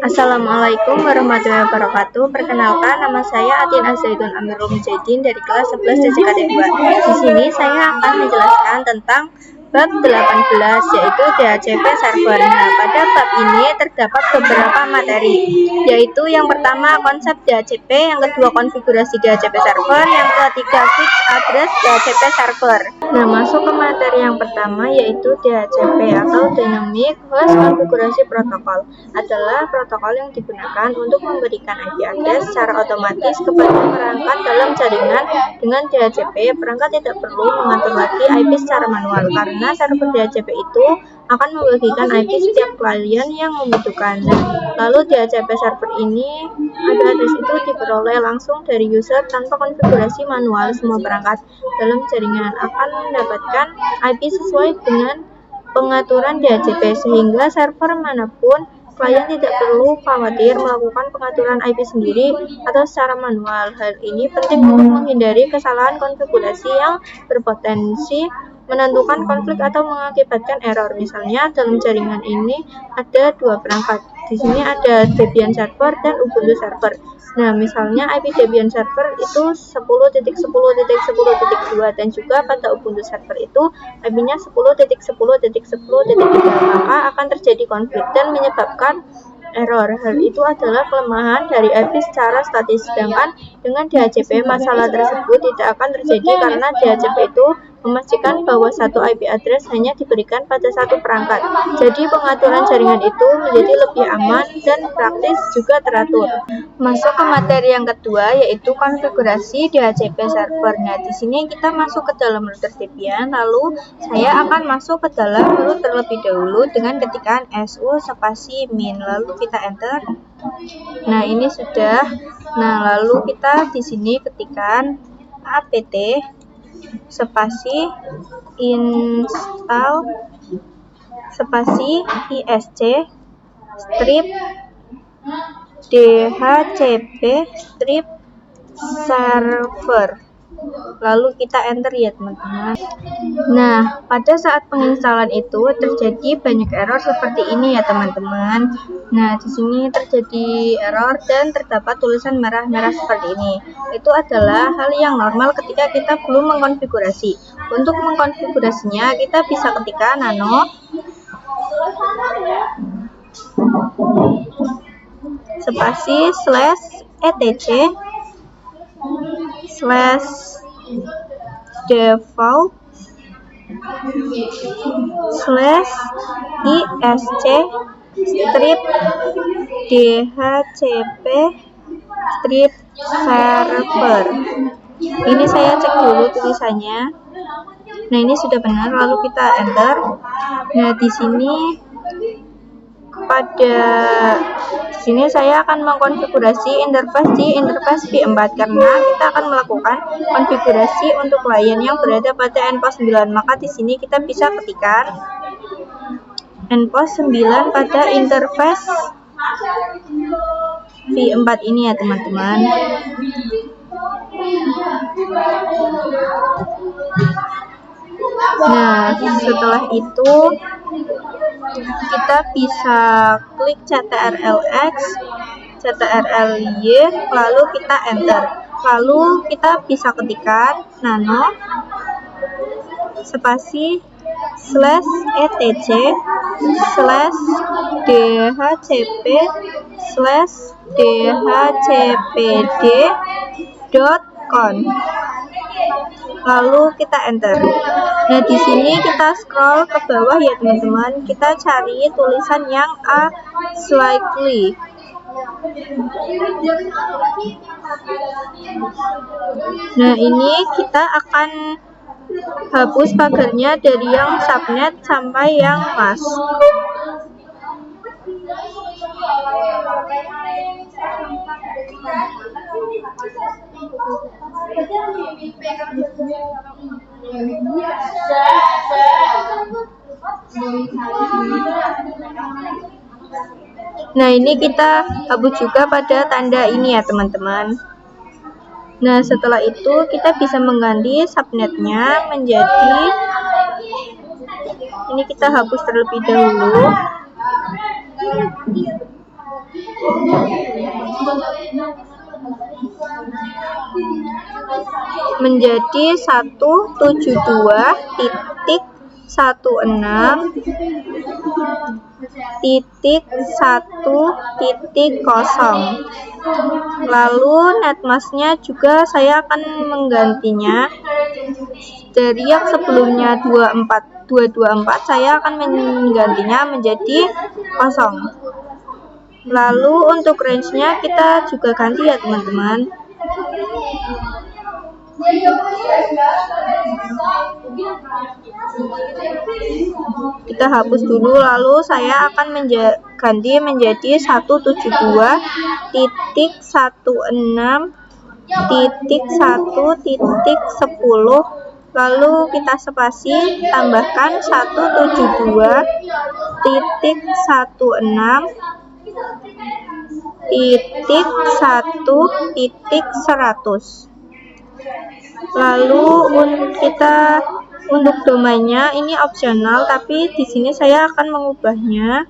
Assalamualaikum warahmatullahi wabarakatuh. Perkenalkan, nama saya Atin Azaidun Amirul Mujahidin dari kelas 11 DJKT 2. Di sini saya akan menjelaskan tentang bab 18, yaitu DHCP server. Nah, pada bab ini terdapat beberapa materi, yaitu yang pertama konsep DHCP, yang kedua konfigurasi DHCP server, yang ketiga fixed address DHCP server. Nah, masuk ke materi yang pertama, yaitu DHCP atau Dynamic Host Configuration Protocol, adalah protokol yang digunakan untuk memberikan IP address secara otomatis kepada perangkat dalam jaringan. Dengan DHCP, perangkat tidak perlu mengatur lagi IP secara manual, karena server DHCP itu akan membagikan IP setiap klien yang membutuhkan. Lalu DHCP server ini, IP address itu diperoleh langsung dari user tanpa konfigurasi manual. Semua perangkat dalam jaringan akan mendapatkan IP sesuai dengan pengaturan DHCP, sehingga server manapun klien tidak perlu khawatir melakukan pengaturan IP sendiri atau secara manual. Hal ini penting untuk menghindari kesalahan konfigurasi yang berpotensi menentukan konflik atau mengakibatkan error. Misalnya dalam jaringan ini ada dua perangkat. Di sini ada Debian server dan Ubuntu server. Nah, misalnya IP Debian server itu 10.10.10.2 dan juga pada Ubuntu server itu IP-nya 10.10.10.3, maka akan terjadi konflik dan menyebabkan error. Hal itu adalah kelemahan dari IP secara statis, sedangkan dengan DHCP masalah tersebut tidak akan terjadi karena DHCP itu memastikan bahwa satu IP address hanya diberikan pada satu perangkat. Jadi pengaturan jaringan itu menjadi lebih aman dan praktis juga teratur. Masuk ke materi yang kedua, yaitu konfigurasi DHCP server. Nah, di sini kita masuk ke dalam router Debian, lalu saya akan masuk ke dalam root terlebih dahulu dengan ketikan su spasi min, lalu kita enter. Nah, ini sudah. Nah, lalu kita di sini ketikkan apt spasi install spasi isc strip dhcp strip server, lalu kita enter ya teman-teman. Nah, pada saat penginstalan itu terjadi banyak error seperti ini ya teman-teman. Nah, di sini terjadi error dan terdapat tulisan merah-merah seperti ini. Itu adalah hal yang normal ketika kita belum mengkonfigurasi. Untuk mengkonfigurasinya, kita bisa ketikkan nano spasi /etc /default /isc strip dhcp strip server. Ini saya cek dulu tulisannya. Nah, ini sudah benar, lalu kita enter. Nah, di sini saya akan mengkonfigurasi interface di interface V4 karena kita akan melakukan konfigurasi untuk klien yang berada pada endpost 9. Maka di sini kita bisa ketikkan endpost 9 pada interface V4 ini ya teman-teman. Nah, setelah itu kita bisa klik ctrl-x, ctrl-y, lalu kita enter. Lalu kita bisa ketikkan nano spasi /etc /dhcp /dhcpd.conf, lalu kita enter. Nah, di sini kita scroll ke bawah ya teman-teman. Kita cari tulisan yang slightly. Nah, ini kita akan hapus pagarnya dari yang subnet sampai yang mask. Nah, ini kita hapus juga pada tanda ini ya teman-teman. Nah, setelah itu kita bisa mengganti subnetnya menjadi ini, kita hapus terlebih dahulu. menjadi 172.16.1.0. Lalu netmasknya juga saya akan menggantinya dari yang sebelumnya 224 saya akan menggantinya menjadi 0. Lalu untuk range-nya kita juga ganti ya teman-teman. Kita hapus dulu, lalu saya akan ganti menjadi 172.16.1.10. lalu kita spasi tambahkan 172.16.1.100. Lalu untuk domainnya ini opsional, tapi di sini saya akan mengubahnya.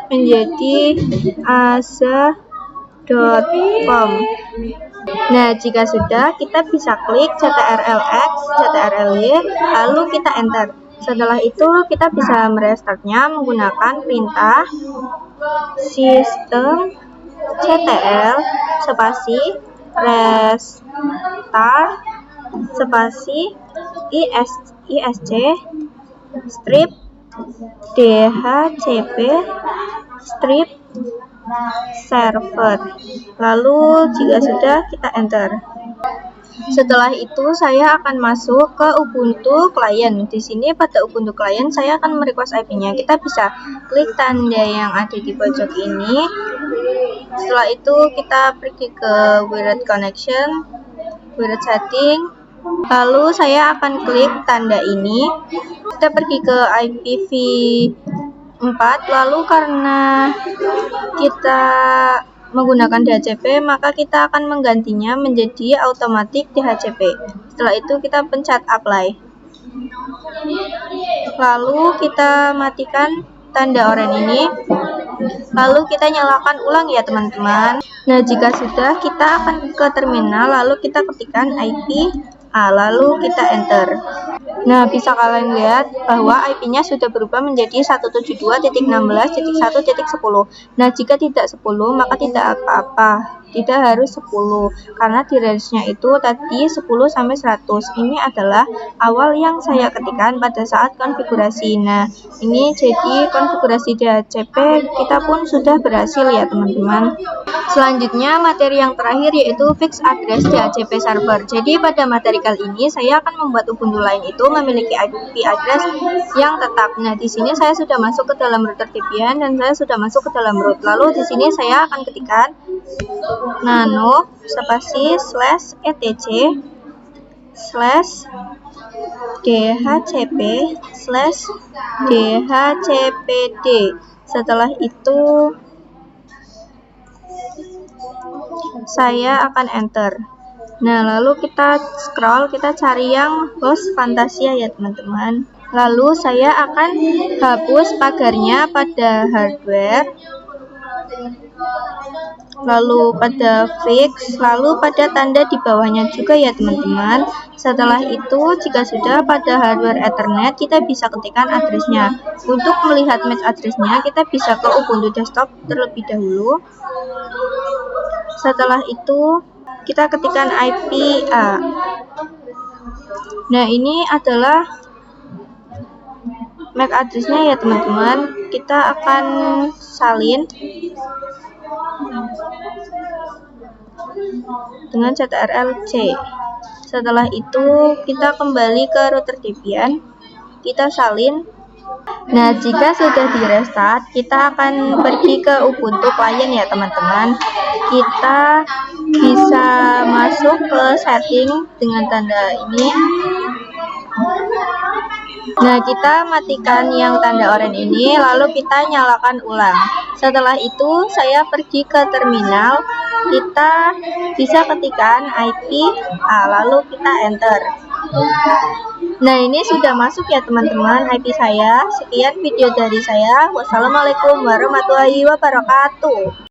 Menjadi aza.com. Nah, jika sudah, kita bisa klik ctrl-x, ctrl-y, lalu kita enter. Setelah itu, kita bisa merestartnya menggunakan perintah systemctl spasi restart spasi isc strip dhcp strip server. Lalu jika sudah, kita enter. Setelah itu saya akan masuk ke Ubuntu Client. Di sini pada Ubuntu Client saya akan merequest IP-nya. Kita bisa klik tanda yang ada di pojok ini. Setelah itu kita pergi ke Wired Connection, Wired Setting. Lalu saya akan klik tanda ini. Kita pergi ke IPv4. Lalu karena kita menggunakan DHCP, maka kita akan menggantinya menjadi automatic DHCP. Setelah itu kita pencet apply. Lalu kita matikan tanda oranye ini. Lalu kita nyalakan ulang ya teman-teman. Nah, jika sudah, kita akan ke terminal, lalu kita ketikkan IP A, lalu kita enter. Nah, bisa kalian lihat bahwa IP-nya sudah berubah menjadi 172.16.1.10. Nah, jika tidak 10, maka tidak apa-apa. Tidak harus 10, karena di range-nya itu tadi 10 sampai 100. Ini adalah awal yang saya ketikkan pada saat konfigurasi. Nah, ini jadi konfigurasi DHCP kita pun sudah berhasil ya teman-teman. Selanjutnya materi yang terakhir yaitu fix address DHCP server. Jadi pada materi kali ini saya akan membuat Ubuntu lain itu memiliki IP address yang tetap. Nah, di sini saya sudah masuk ke dalam router Debian dan saya sudah masuk ke dalam root. Lalu di sini saya akan ketikkan nano spasi /etc /dhcp /dhcpd. Setelah itu saya akan enter. Nah, lalu kita scroll, kita cari yang host Fantasia ya teman-teman. Lalu saya akan hapus pagarnya pada hardware, lalu pada fix, lalu pada tanda di bawahnya juga ya teman-teman. Setelah itu, jika sudah pada hardware Ethernet, kita bisa ketikkan addressnya. Untuk melihat MAC addressnya, kita bisa ke Ubuntu desktop terlebih dahulu. Setelah itu kita ketikkan IP A. Nah, ini adalah MAC addressnya ya teman-teman. Kita akan salin dengan ctrl-c. Setelah itu kita kembali ke router Debian, kita salin. Nah, jika sudah di restart, kita akan pergi ke Ubuntu Client ya teman-teman. Kita bisa masuk ke setting dengan tanda ini. Nah, kita matikan yang tanda oranye ini, lalu kita nyalakan ulang. Setelah itu saya pergi ke terminal, kita bisa ketikkan IP, lalu kita enter. Nah, ini sudah masuk ya teman-teman IP saya. Sekian video dari saya. Wassalamualaikum warahmatullahi wabarakatuh.